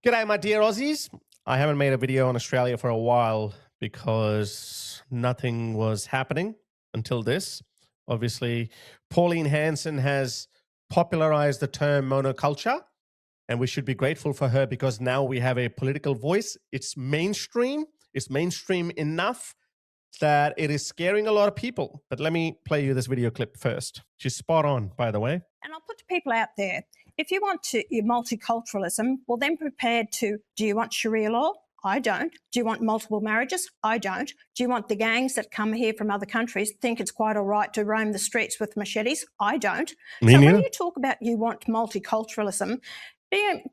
G'day, my dear Aussies. I haven't made a video on Australia for a while because nothing was happening until this. Obviously, Pauline Hanson has popularized the term monoculture, and we should be grateful for her because now we have a political voice. It's mainstream. It's mainstream enough that it is scaring a lot of people. But let me play you this video clip first. She's spot on, by the way. And I'll put to people out there, if you want your multiculturalism, well, then prepared to, do you want Sharia law? I don't. Do you want multiple marriages? I don't. Do you want the gangs that come here from other countries think it's quite all right to roam the streets with machetes? I don't. Me so neither. when you talk about you want multiculturalism,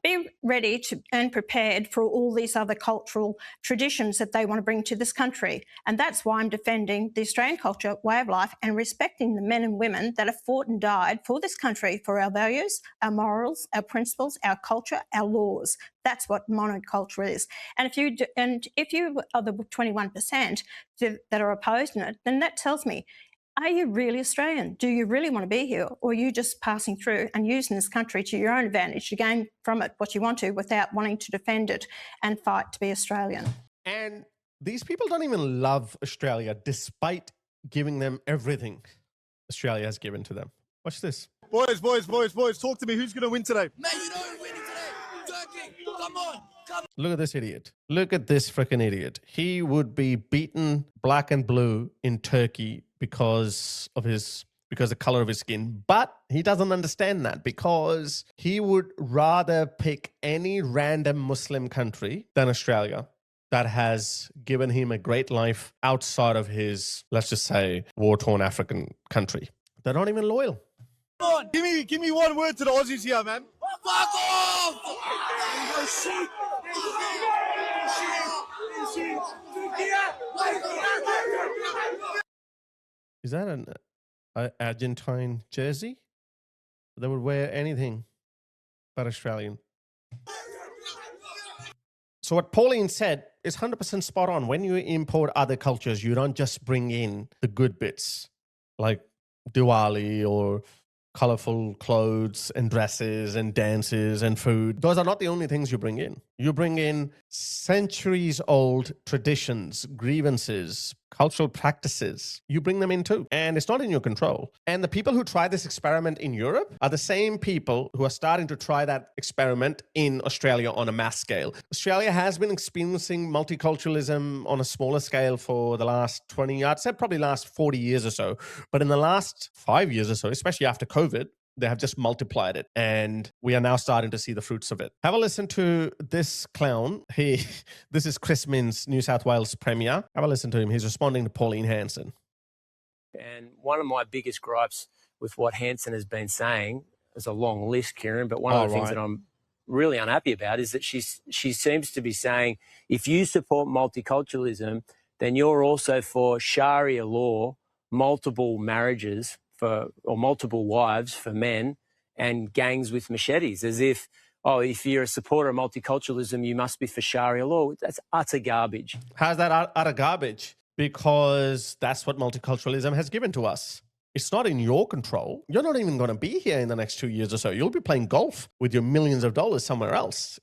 be ready to and prepared for all these other cultural traditions that they want to bring to this country. And that's why I'm defending the Australian culture, way of life, and respecting the men and women that have fought and died for this country, for our values, our morals, our principles, our culture, our laws. That's what monoculture is. And if you are the 21% that are opposed to it, then that tells me, are you really Australian? Do you really want to be here? Or are you just passing through and using this country to your own advantage to gain from it what you want to without wanting to defend it and fight to be Australian? And these people don't even love Australia despite giving them everything Australia has given to them. Watch this. Boys, talk to me. Who's going to win today? Man, you know who's winning today. Turkey, come on. Look at this idiot. Look at this freaking idiot. He would be beaten black and blue in Turkey because of the color of his skin. But he doesn't understand that because he would rather pick any random Muslim country than Australia that has given him a great life outside of his, let's just say, war-torn African country. They're not even loyal. Come on, give me one word to the Aussies here, man. Fuck off! Is that an Argentine jersey? They would wear anything but Australian. So what Pauline said is 100% spot on. When you import other cultures, you don't just bring in the good bits like Diwali or colorful clothes and dresses and dances and food. Those are not the only things you bring in. You bring in centuries-old traditions, grievances, cultural practices. You bring them in too. And it's not in your control. And the people who try this experiment in Europe are the same people who are starting to try that experiment in Australia on a mass scale. Australia has been experiencing multiculturalism on a smaller scale for the last 20, I'd say probably last 40 years or so. But in the last 5 years or so, especially after COVID, they have just multiplied it, and we are now starting to see the fruits of it. Have a listen to this clown. This is Chris Minns, New South Wales Premier. Have a listen to him. He's responding to Pauline Hanson. And one of my biggest gripes with what Hanson has been saying, there's a long list, Kieran, but one of the things that I'm really unhappy about is that she seems to be saying, if you support multiculturalism, then you're also for Sharia law, multiple marriages, or multiple wives for men, and gangs with machetes, as if, oh, if you're a supporter of multiculturalism, you must be for Sharia law. That's utter garbage. How's that utter garbage? Because that's what multiculturalism has given to us. It's not in your control. You're not even going to be here in the next 2 years or so. You'll be playing golf with your millions of dollars somewhere else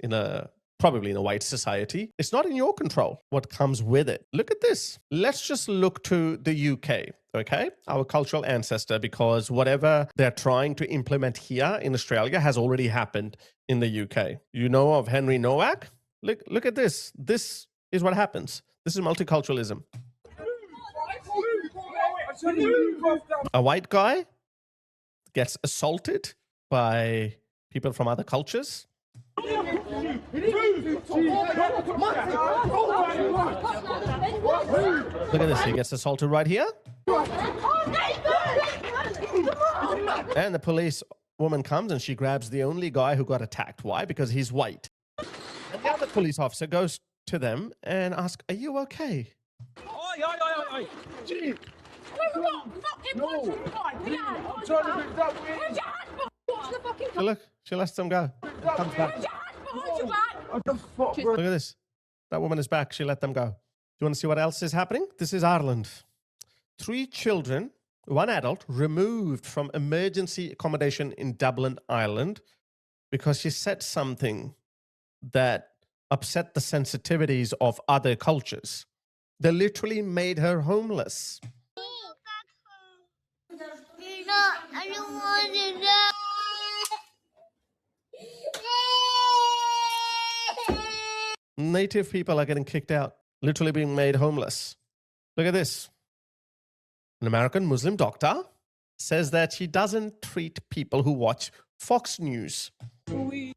probably in a white society. It's not in your control what comes with it. Look at this. Let's just look to the UK, okay? Our cultural ancestor, because whatever they're trying to implement here in Australia has already happened in the UK. You know of Henry Nowak? Look at this. This is what happens. This is multiculturalism. A white guy gets assaulted by people from other cultures. Look at this, he gets assaulted right here. And the police woman comes and she grabs the only guy who got attacked. Why? Because he's white. And the other police officer goes to them and asks, are you okay? Look, she lets them go. Comes back. Look at this. That woman is back. She let them go. Do you want to see what else is happening? This is Ireland. 3 children, 1 adult, removed from emergency accommodation in Dublin, Ireland, because she said something that upset the sensitivities of other cultures. They literally made her homeless. I don't want to know. Native people are getting kicked out, literally being made homeless. Look at this. An American Muslim doctor says that she doesn't treat people who watch Fox News. I'm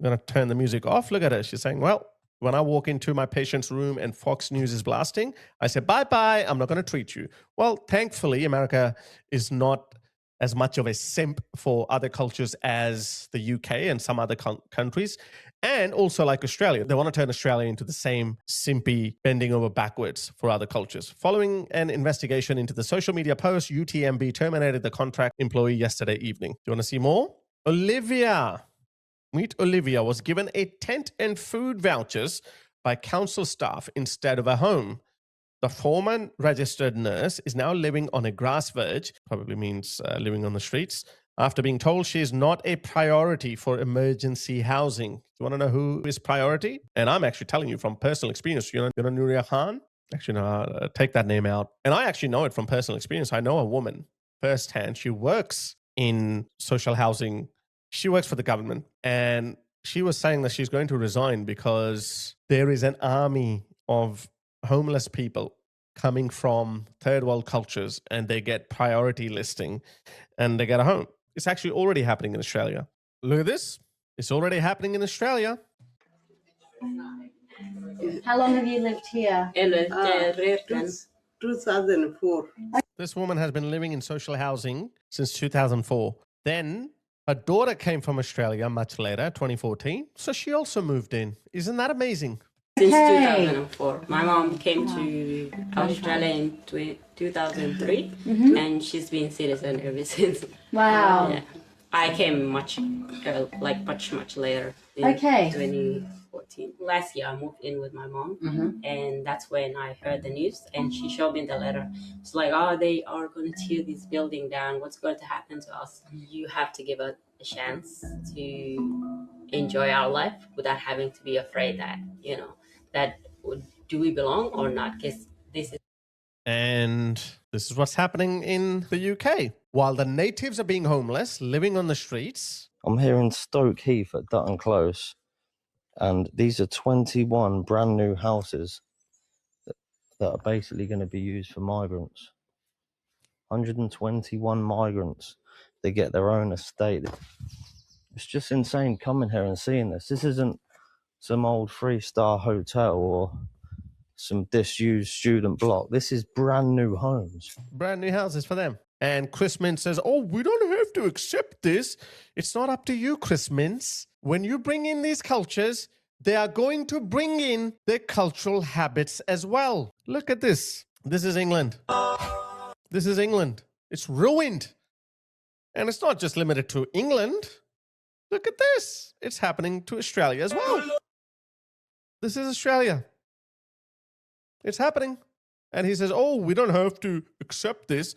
going to turn the music off. Look at her. She's saying, well, when I walk into my patient's room and Fox News is blasting, I say, bye-bye, I'm not going to treat you. Well, thankfully, America is not as much of a simp for other cultures as the UK and some other countries. And also like Australia, they want to turn Australia into the same simpy bending over backwards for other cultures. Following an investigation into the social media post, UTMB terminated the contract employee yesterday evening. Do you want to see more? Olivia was given a tent and food vouchers by council staff instead of a home. The former registered nurse is now living on a grass verge, probably means living on the streets, after being told she is not a priority for emergency housing. Do you want to know who is priority? And I'm actually telling you from personal experience. You know Nuria Khan? Actually, no, take that name out. And I actually know it from personal experience. I know a woman firsthand. She works in social housing. She works for the government. And she was saying that she's going to resign because there is an army of homeless people coming from third world cultures and they get priority listing and they get a home. It's actually already happening in Australia. Look at this. It's already happening in Australia. How long have you lived here? 2004. This woman has been living in social housing since 2004. Then her daughter came from Australia much later, 2014. So she also moved in. Isn't that amazing? Since 2004. My mom came to Australia in 2003 and she's been citizen ever since. Wow. Yeah. I came much later in 2014. Last year I moved in with my mom and that's when I heard the news and she showed me the letter. It's like, oh, they are going to tear this building down. What's going to happen to us? You have to give it a chance to enjoy our life without having to be afraid that, that do we belong or not? Because this is. And this is what's happening in the UK. While the natives are being homeless, living on the streets. I'm here in Stoke Heath at Dutton Close, and these are 21 brand new houses that are basically going to be used for migrants. 121 migrants. They get their own estate. It's just insane coming here and seeing this. This isn't some old 3-star hotel or some disused student block. This is brand new homes. Brand new houses for them. And Chris Mintz says, oh, we don't have to accept this. It's not up to you, Chris Mintz. When you bring in these cultures, they are going to bring in their cultural habits as well. Look at this. This is England. This is England. It's ruined. And it's not just limited to England. Look at this. It's happening to Australia as well. This is Australia. It's happening. And he says, oh, we don't have to accept this.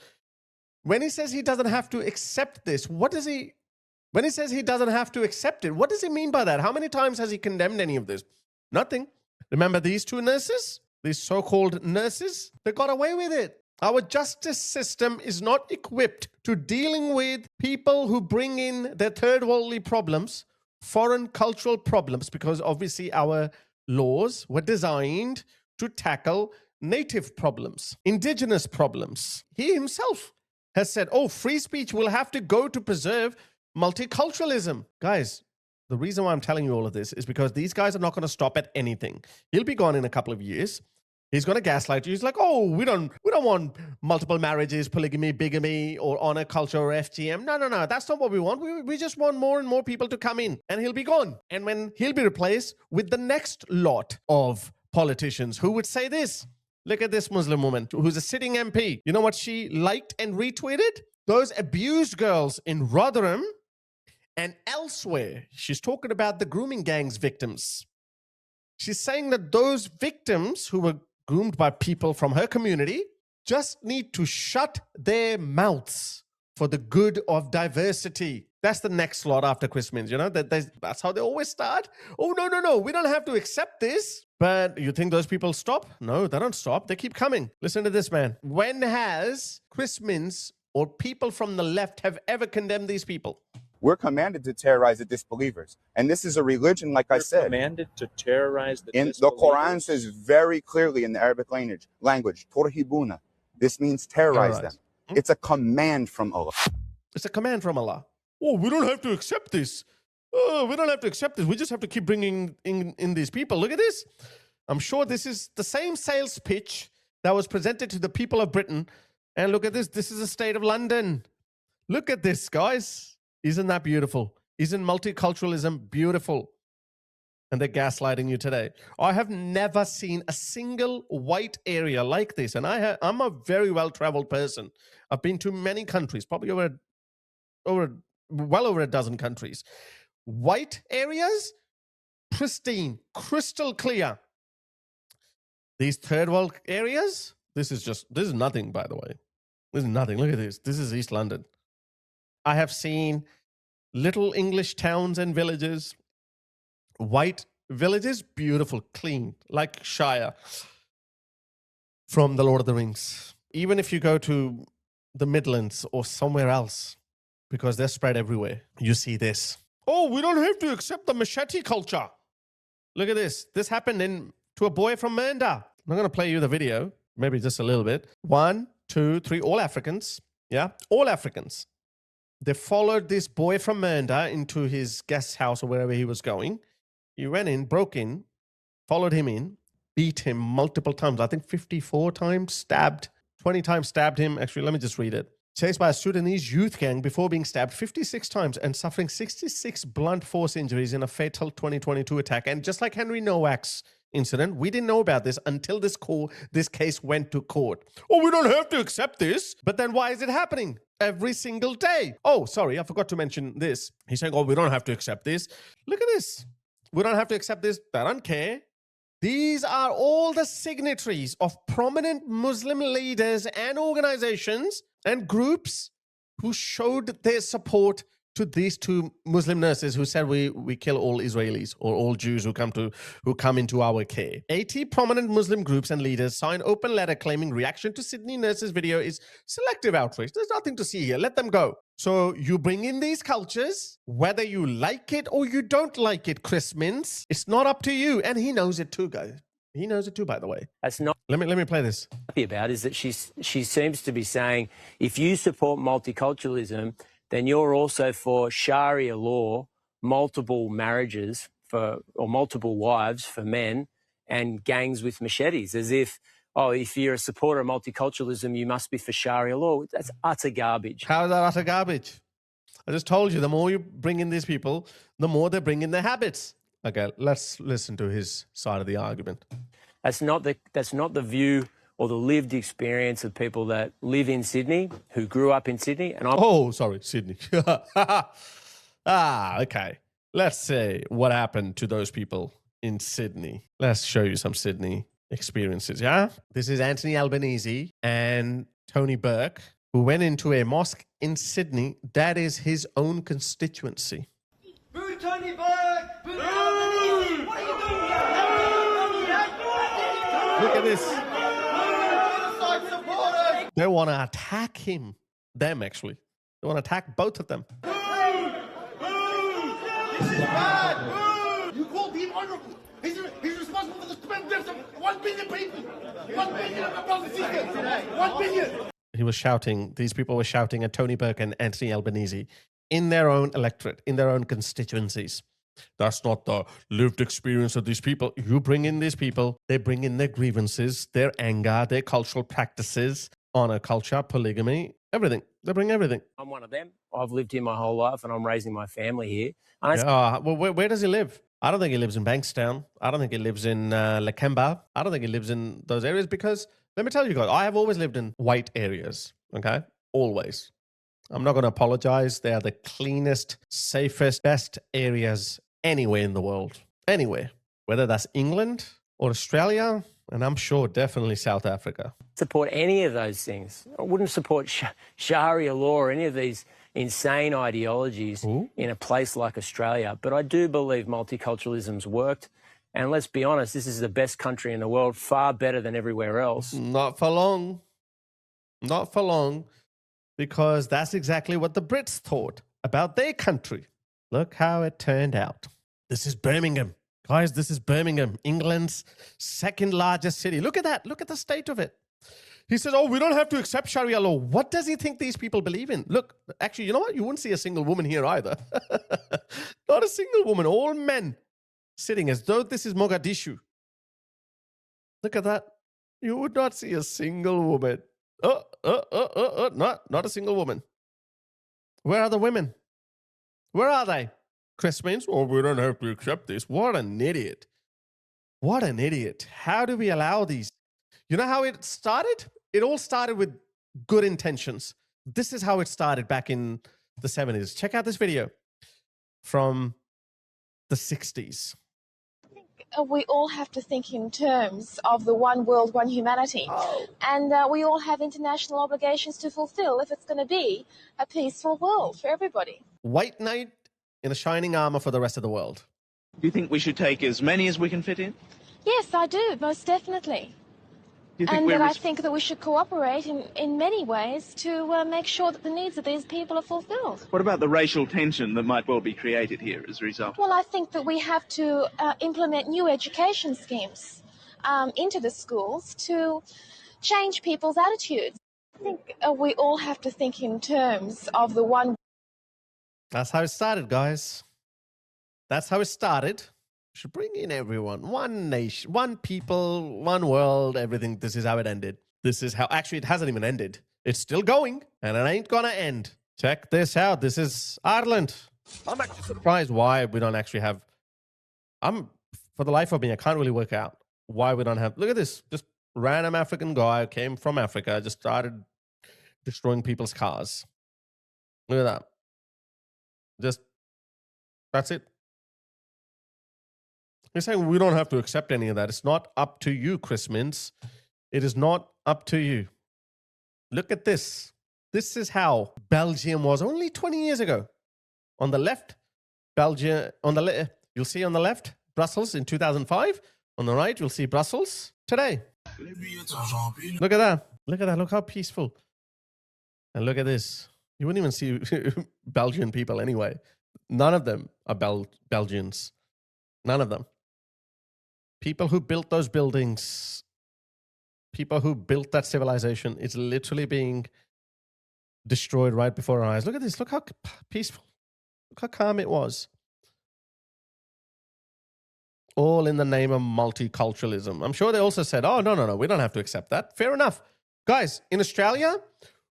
When he says he doesn't have to accept this, when he says he doesn't have to accept it, what does he mean by that? How many times has he condemned any of this? Nothing. Remember these two nurses? These so-called nurses? They got away with it. Our justice system is not equipped to dealing with people who bring in their third worldly problems, foreign cultural problems, because obviously our laws were designed to tackle native problems, indigenous problems. He himself has said, oh, free speech will have to go to preserve multiculturalism. Guys, the reason why I'm telling you all of this is because these guys are not going to stop at anything. He'll be gone in a couple of years. He's going to gaslight you. He's like, oh, we don't want multiple marriages, polygamy, bigamy, or honor culture or FGM. No. That's not what we want. We just want more and more people to come in, and he'll be gone. And when he'll be replaced with the next lot of politicians who would say this. Look at this Muslim woman who's a sitting MP. You know what she liked and retweeted? Those abused girls in Rotherham and elsewhere. She's talking about the grooming gangs victims. She's saying that those victims who were groomed by people from her community just need to shut their mouths for the good of diversity. That's the next slot after Chris Minns, you know? That's how they always start. Oh, no, we don't have to accept this. But you think those people stop? No, they don't stop. They keep coming. Listen to this, man. When has Chris Minns or people from the left have ever condemned these people? We're commanded to terrorize the disbelievers. And this is a religion, like I said. Commanded to terrorize the disbelievers? The Quran says very clearly in the Arabic language, Turhibuna. This means terrorize them. It's a command from Allah. It's a command from Allah. Oh, we don't have to accept this. Oh, we don't have to accept this. We just have to keep bringing in these people. Look at this. I'm sure this is the same sales pitch that was presented to the people of Britain. And look at this. This is the state of London. Look at this, guys. Isn't that beautiful? Isn't multiculturalism beautiful? And they're gaslighting you today. I have never seen a single white area like this. And I'm a very well-traveled person. I've been to many countries, probably well over a dozen countries. White areas, pristine, crystal clear. These third world areas, this is nothing, by the way. This is nothing. Look at this. This is East London. I have seen little English towns and villages, white villages, beautiful, clean, like Shire from The Lord of the Rings. Even if you go to the Midlands or somewhere else, because they're spread everywhere, you see this. Oh, we don't have to accept the machete culture. Look at this. This happened to a boy from Mernda. I'm going to play you the video, maybe just a little bit. 1, 2, 3, all Africans. Yeah, all Africans. They followed this boy from Mernda into his guest house or wherever he was going. He went in, broke in, followed him in, beat him multiple times. I think 54 times, stabbed, 20 times stabbed him. Actually, let me just read it. Chased by a Sudanese youth gang before being stabbed 56 times and suffering 66 blunt force injuries in a fatal 2022 attack. And just like Henry Nowak's incident, we didn't know about this until this case went to court. Oh, we don't have to accept this. But then why is it happening every single day? Oh, sorry, I forgot to mention this. He's saying, oh, we don't have to accept this. Look at this. We don't have to accept this. They don't care. These are all the signatories of prominent Muslim leaders and organizations and groups who showed their support to these two Muslim nurses who said we kill all Israelis or all Jews who come into our care. 80 prominent Muslim groups and leaders signed open letter claiming reaction to Sydney nurses' video is selective outrage. There's nothing to see here. Let them go. So you bring in these cultures, whether you like it or you don't like it, Chris Minns. It's not up to you. And he knows it too, guys. He knows it too, by the way. That's not let me play this. Happy about is that she seems to be saying if you support multiculturalism, then you're also for Sharia law, multiple marriages or multiple wives for men, and gangs with machetes, as if, oh, if you're a supporter of multiculturalism, you must be for Sharia law. That's utter garbage. How is that utter garbage? I just told you, the more you bring in these people, the more they bring in their habits. Okay, let's listen to his side of the argument. That's not the view or the lived experience of people that live in Sydney, who grew up in Sydney. And Sydney. Okay. Let's see what happened to those people in Sydney. Let's show you some Sydney experiences, yeah? This is Anthony Albanese and Tony Burke, who went into a mosque in Sydney that is his own constituency. Boo Tony Burke! Boo Albanese! What are you doing here? Look at this. They want to attack him. Them, actually. They want to attack both of them. Boo! Boo! This is bad! Boo! You called him honorable. He's responsible for the deaths of 1 billion people. 1 billion of our brothers and sisters. 1 billion. He was shouting, these people were shouting at Tony Burke and Anthony Albanese in their own electorate, in their own constituencies. That's not the lived experience of these people. You bring in these people, they bring in their grievances, their anger, their cultural practices, honor culture, polygamy, everything. They bring everything. I'm one of them. I've lived here my whole life and I'm raising my family here. Where does he live? I don't think he lives in Bankstown. I don't think he lives in Lakemba. I don't think he lives in those areas because, let me tell you guys, I have always lived in white areas, okay? Always. I'm not going to apologize. They are the cleanest, safest, best areas anywhere in the world. Anywhere. Whether that's England or Australia, and I'm sure definitely South Africa. Support any of those things. I wouldn't support Sharia law or any of these insane ideologies in a place like Australia. But I do believe multiculturalism's worked. And let's be honest, this is the best country in the world, far better than everywhere else. Not for long. Not for long. Because that's exactly what the Brits thought about their country. Look how it turned out. This is Birmingham. Guys, this is Birmingham, England's second largest city. Look at that. Look at the state of it. He says, oh, we don't have to accept Sharia law. What does he think these people believe in? Look, actually, you know what? You wouldn't see a single woman here either. Not a single woman. All men sitting as though this is Mogadishu. Look at that. You would not see a single woman. Not a single woman. Where are the women? Where are they? Chris means, oh, we don't have to accept this. What an idiot. What an idiot. How do we allow these? You know how it started? It all started with good intentions. This is how it started back in the 70s. Check out this video from the 60s. We all have to think in terms of the one world, one humanity. And we all have international obligations to fulfill if it's going to be a peaceful world for everybody. White knight in a shining armor for the rest of the world. Do you think we should take as many as we can fit in? Yes, I do, most definitely. And that I think that we should cooperate in many ways to make sure that the needs of these people are fulfilled. What about the racial tension that might well be created here as a result? Well, I think that we have to implement new education schemes into the schools to change people's attitudes. I think we all have to think in terms of the one. That's how it started, guys. That's how it started. Should bring in everyone. One nation, one people, one world, everything. This is how it ended. This is how, actually, it hasn't even ended. It's still going, and it ain't gonna end. Check this out. This is Ireland. I'm actually surprised why we don't actually have, for the life of me, I can't really work out why we don't have, look at this. Just random African guy came from Africa, just started destroying people's cars. Look at that. Just, that's it. You're saying we don't have to accept any of that. It's not up to you, Chris Mintz. It is not up to you. Look at this. This is how Belgium was only 20 years ago. On the left, Belgium. On the you'll see on the left, Brussels in 2005. On the right, you'll see Brussels today. Look at that. Look at that. Look how peaceful. And look at this. You wouldn't even see Belgian people anyway. None of them are Belgians. None of them. People who built those buildings, people who built that civilization, it's literally being destroyed right before our eyes. Look at this. Look how peaceful. Look how calm it was. All in the name of multiculturalism. I'm sure they also said, oh, no, we don't have to accept that. Fair enough. Guys, in Australia,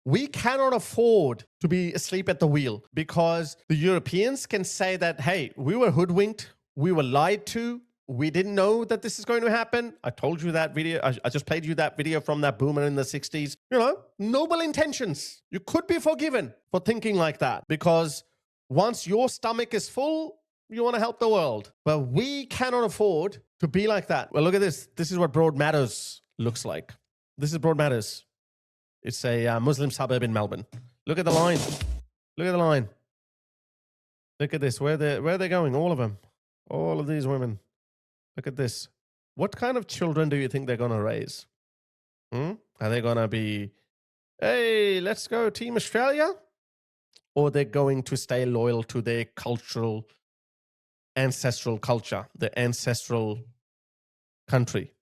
we cannot afford to be asleep at the wheel because the Europeans can say that, hey, we were hoodwinked. We were lied to. We didn't know that this is going to happen. I told you that video. I just played you that video from that boomer in the 60s. You know, noble intentions. You could be forgiven for thinking like that because once your stomach is full, you want to help the world. But we cannot afford to be like that. Well, look at this. This is what Broadmeadows looks like. This is Broadmeadows. It's a Muslim suburb in Melbourne. Look at the line. Look at the line. Look at this. Where are they going? All of them. All of these women. Look at this. What kind of children do you think they're going to raise? Are they going to be, hey, let's go Team Australia? Or they're going to stay loyal to their cultural, ancestral culture, the ancestral country?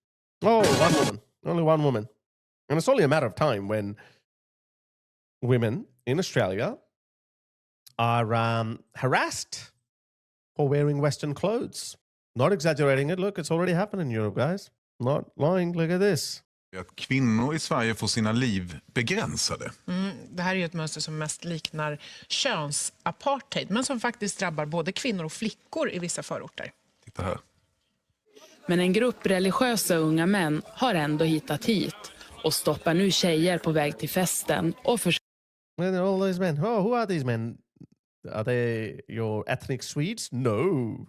Oh, one woman. Only one woman. And it's only a matter of time when women in Australia are harassed for wearing Western clothes. Not exaggerating it. Look, it's already happening in Europe, guys. Not lying. Look at this. Att kvinnor i Sverige får sina liv begränsade. Det här är ju ett mönster som mest liknar könsapartheid, men som faktiskt drabbar både kvinnor och flickor i vissa förorter. Titta här. Men en grupp religiösa unga män har ändå hittat hit och stoppar nu tjejer på väg till festen och all these men. Oh, who are these men? Are they your ethnic Swedes? No.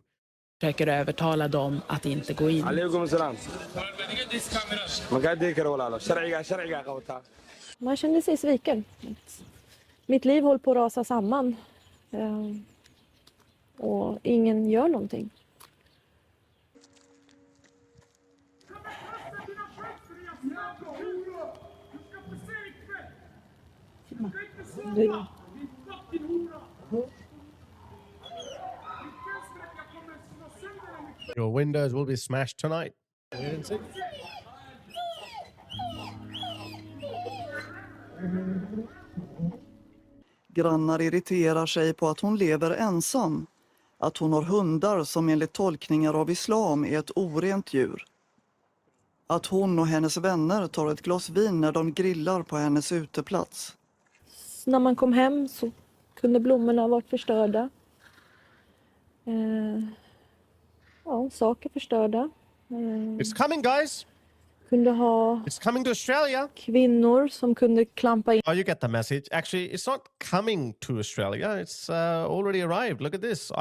Försöker övertala dem att inte gå in. Man kände sig sviken. Mitt liv håller på att rasa samman. Och ingen gör någonting. Your windows will be smashed tonight. Grannar irriterar sig på att hon lever ensam. Att hon har hundar som enligt tolkningar av islam är ett orent djur. Att hon och hennes vänner tar ett glas vin när de grillar på hennes uteplats. När man kom hem så kunde blommorna ha varit förstörda. Saker förstörda. It's coming, guys. Kunde ha It's coming to Australia. Kvinnor som kunde klampa in. Oh, you get the message. Actually, it's not coming to Australia. It's already arrived. Look at this.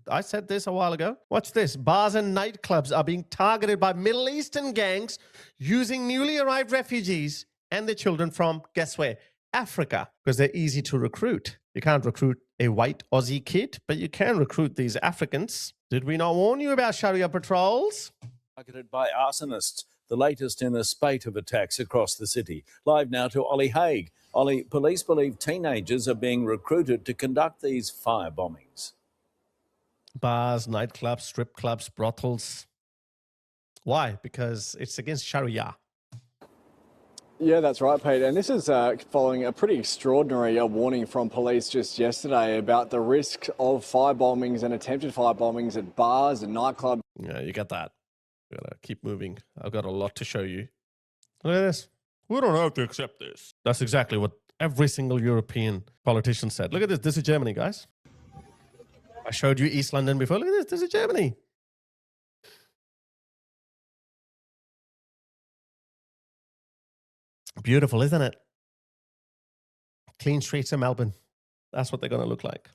I said this a while ago. Watch this. Bars and nightclubs are being targeted by Middle Eastern gangs using newly arrived refugees and their children from, guess where? Africa, because they're easy to recruit. You can't recruit a white Aussie kid, but you can recruit these Africans. Did we not warn you about Sharia patrols? Targeted by arsonists, the latest in a spate of attacks across the city. Live now to Ollie Haig. Ollie, police believe teenagers are being recruited to conduct these fire bombings. Bars, nightclubs, strip clubs, brothels. Why? Because it's against Sharia. Yeah, that's right, Pete. And this is following a pretty extraordinary warning from police just yesterday about the risk of fire bombings and attempted fire bombings at bars and nightclubs. Yeah, you get that. We gotta keep moving. I've got a lot to show you. Look at this. We don't have to accept this. That's exactly what every single European politician said. Look at this. This is Germany, guys. I showed you East London before. Look at this. This is Germany. Beautiful, isn't it? Clean streets in Melbourne. That's what they're going to look like.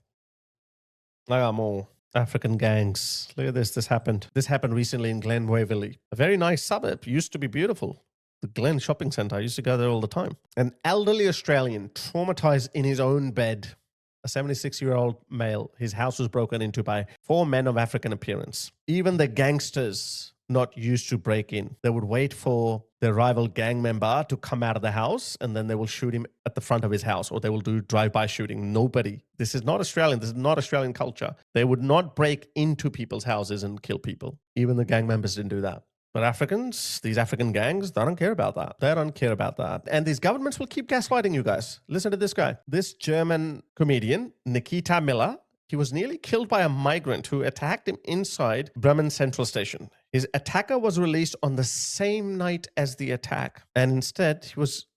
I got more African gangs. Look at this. This happened. This happened recently in Glen Waverley. A very nice suburb. Used to be beautiful. The Glen Shopping Centre. I used to go there all the time. An elderly Australian traumatized in his own bed. A 76-year-old male. His house was broken into by 4 men of African appearance. Even the gangsters not used to break in. They would wait for their rival gang member to come out of the house, and then they will shoot him at the front of his house, or they will do drive-by shooting. Nobody. This is not Australian. This is not Australian culture. They would not break into people's houses and kill people. Even the gang members didn't do that. But Africans, these African gangs, they don't care about that. They don't care about that. And these governments will keep gaslighting you guys. Listen to this guy. This German comedian, Nikita Miller, he was nearly killed by a migrant who attacked him inside Bremen Central Station. His attacker was released on the same night as the attack. And instead,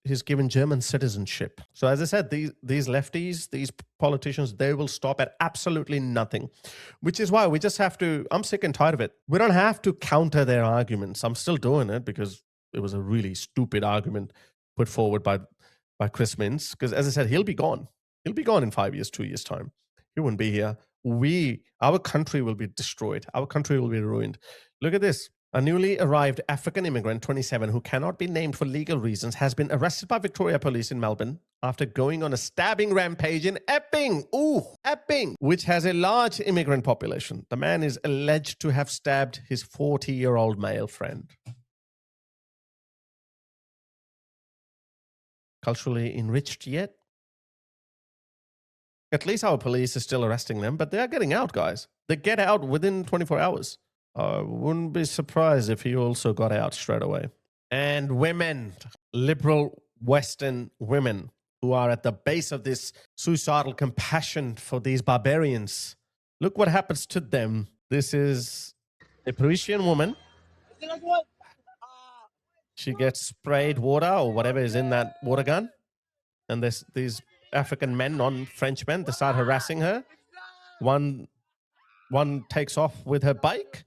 he's given German citizenship. So as I said, these lefties, these politicians, they will stop at absolutely nothing. Which is why we just have to, I'm sick and tired of it. We don't have to counter their arguments. I'm still doing it because it was a really stupid argument put forward by Chris Minns. Because as I said, he'll be gone. He'll be gone in 5 years, 2 years' time. He wouldn't be here. Our country will be destroyed. Our country will be ruined. Look at this. A newly arrived African immigrant, 27, who cannot be named for legal reasons, has been arrested by Victoria Police in Melbourne after going on a stabbing rampage in Epping. Epping, which has a large immigrant population. The man is alleged to have stabbed his 40-year-old male friend. Culturally enriched yet? At least our police is still arresting them, but they are getting out, guys. They get out within 24 hours. I wouldn't be surprised if he also got out straight away. And women, liberal Western women, who are at the base of this suicidal compassion for these barbarians. Look what happens to them. This is a Parisian woman. She gets sprayed water or whatever is in that water gun. And there's these African men, non-French men, they start harassing her. One takes off with her bike.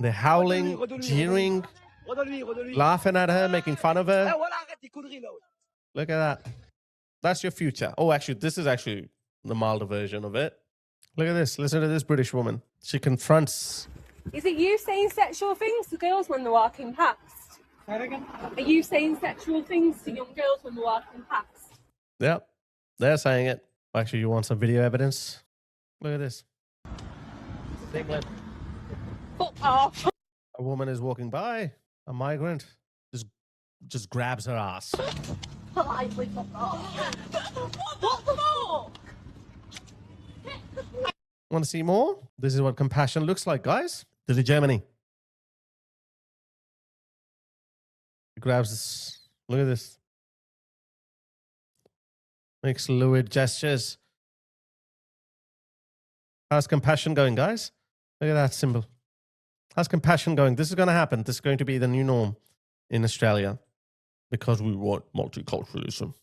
They're howling, jeering, laughing at her, making fun of her. Look at that. That's your future. Oh, actually, this is actually the milder version of it. Look at this. Listen to this British woman. She confronts. Is it you saying sexual things to girls when they're walking past? Are you saying sexual things to young girls when they're walking past? Yep. They're saying it. Actually, you want some video evidence? Look at this. England. Fuck off. A woman is walking by, a migrant, just grabs her ass. Politely fuck off. What for? Want to see more? This is what compassion looks like, guys. This is Germany. He grabs this. Look at this. Makes fluid gestures. How's compassion going, guys? Look at that symbol. How's compassion going? This is going to happen. This is going to be the new norm in Australia because we want multiculturalism.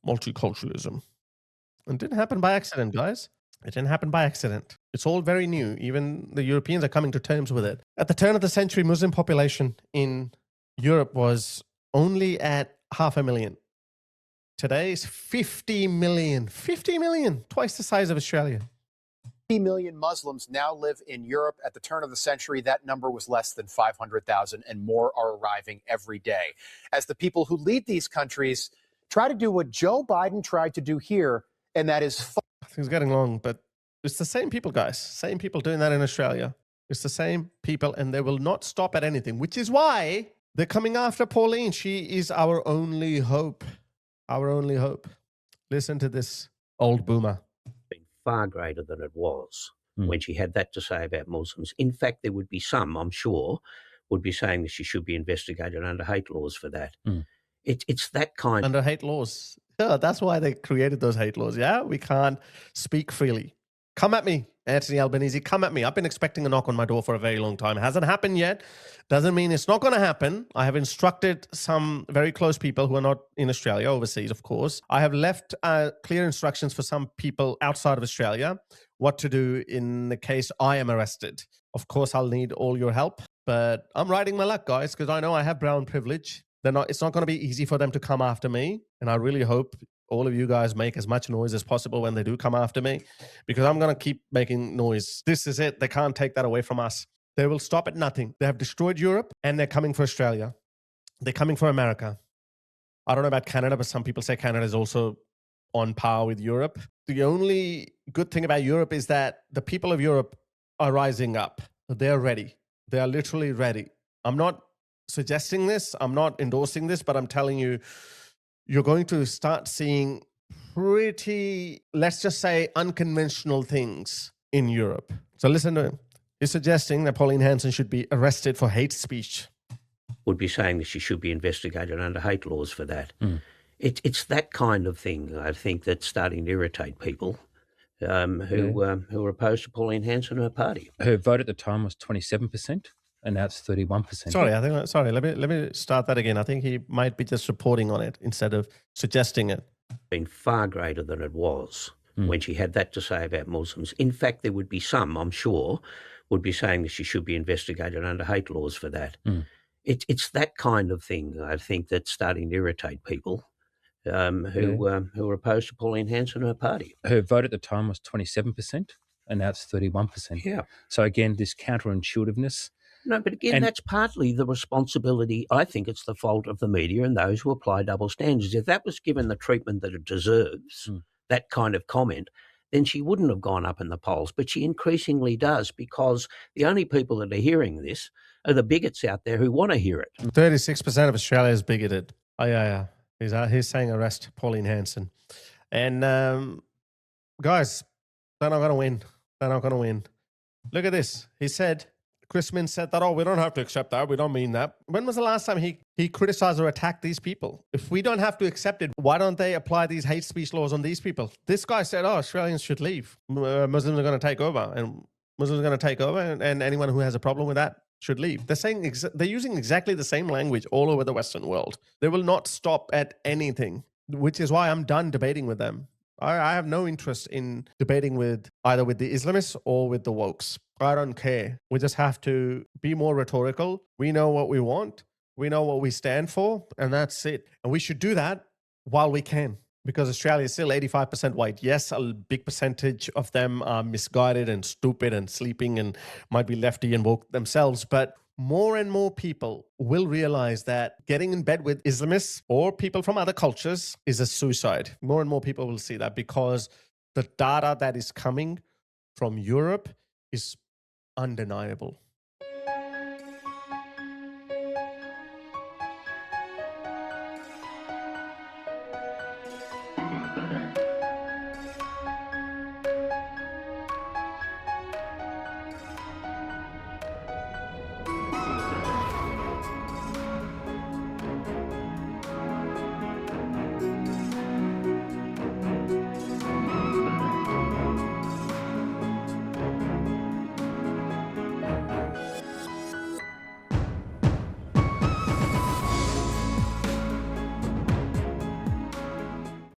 Multiculturalism. It didn't happen by accident, guys. It didn't happen by accident. It's all very new. Even the Europeans are coming to terms with it. At the turn of the century, Muslim population in Europe was only at 500,000. Today is 50 million. 50 million, twice the size of Australia. 50 million Muslims now live in Europe. At the turn of the century, that number was less than 500,000, and more are arriving every day. As the people who lead these countries try to do what Joe Biden tried to do here, and that is... I think it's getting long, but it's the same people, guys. Same people doing that in Australia. It's the same people, and they will not stop at anything, which is why they're coming after Pauline. She is our only hope. Our only hope. Listen to this old boomer. Far greater than it was when she had that to say about Muslims. In fact, there would be some, I'm sure, would be saying that she should be investigated under hate laws for that. It's that kind. Under hate laws. Yeah, that's why they created those hate laws. Yeah, we can't speak freely. Come at me, Anthony Albanese. Come at me. I've been expecting a knock on my door for a very long time. It hasn't happened yet. Doesn't mean it's not going to happen. I have instructed some very close people who are not in Australia, overseas, of course. I have left clear instructions for some people outside of Australia what to do in the case I am arrested. Of course, I'll need all your help, but I'm riding my luck, guys, because I know I have brown privilege. It's not going to be easy for them to come after me, and I really hope all of you guys make as much noise as possible when they do come after me, because I'm going to keep making noise. This is it. They can't take that away from us. They will stop at nothing. They have destroyed Europe, and they're coming for Australia. They're coming for America. I don't know about Canada, but some people say Canada is also on par with Europe. The only good thing about Europe is that the people of Europe are rising up. They're ready. They are literally ready. I'm not suggesting this. I'm not endorsing this, but I'm telling you, you're going to start seeing pretty, let's just say, unconventional things in Europe. So listen to him. He's suggesting that Pauline Hanson should be arrested for hate speech. Would be saying that she should be investigated under hate laws for that. It's that kind of thing, I think, that's starting to irritate people who are opposed to Pauline Hanson and her party. Her vote at the time was 27%. And now it's 31%. Sorry, let me start that again. I think he might be just reporting on it instead of suggesting it. Been far greater than it was when she had that to say about Muslims. In fact, there would be some, I'm sure, would be saying that she should be investigated under hate laws for that. It's that kind of thing, I think, that's starting to irritate people who are opposed to Pauline Hanson and her party. Her vote at the time was 27%, and now it's 31%. Yeah. So again, this counterintuitiveness. No, but again, that's partly the responsibility. I think it's the fault of the media and those who apply double standards. If that was given the treatment that it deserves, that kind of comment, then she wouldn't have gone up in the polls. But she increasingly does, because the only people that are hearing this are the bigots out there who want to hear it. 36% of Australia is bigoted. Oh, yeah. He's saying arrest Pauline Hanson. And guys, they're not going to win. They're not going to win. Look at this. He said... Chris Minns said that, we don't have to accept that. We don't mean that. When was the last time he criticized or attacked these people? If we don't have to accept it, why don't they apply these hate speech laws on these people? This guy said, Australians should leave. Muslims are going to take over. And Muslims are going to take over. And anyone who has a problem with that should leave. They're saying they're using exactly the same language all over the Western world. They will not stop at anything, which is why I'm done debating with them. I have no interest in debating with either with the Islamists or with the wokes. I don't care. We just have to be more rhetorical. We know what we want. We know what we stand for, and that's it. And we should do that while we can, because Australia is still 85% white. Yes, a big percentage of them are misguided and stupid and sleeping and might be lefty and woke themselves, but more and more people will realize that getting in bed with Islamists or people from other cultures is a suicide. More and more people will see that because the data that is coming from Europe is undeniable.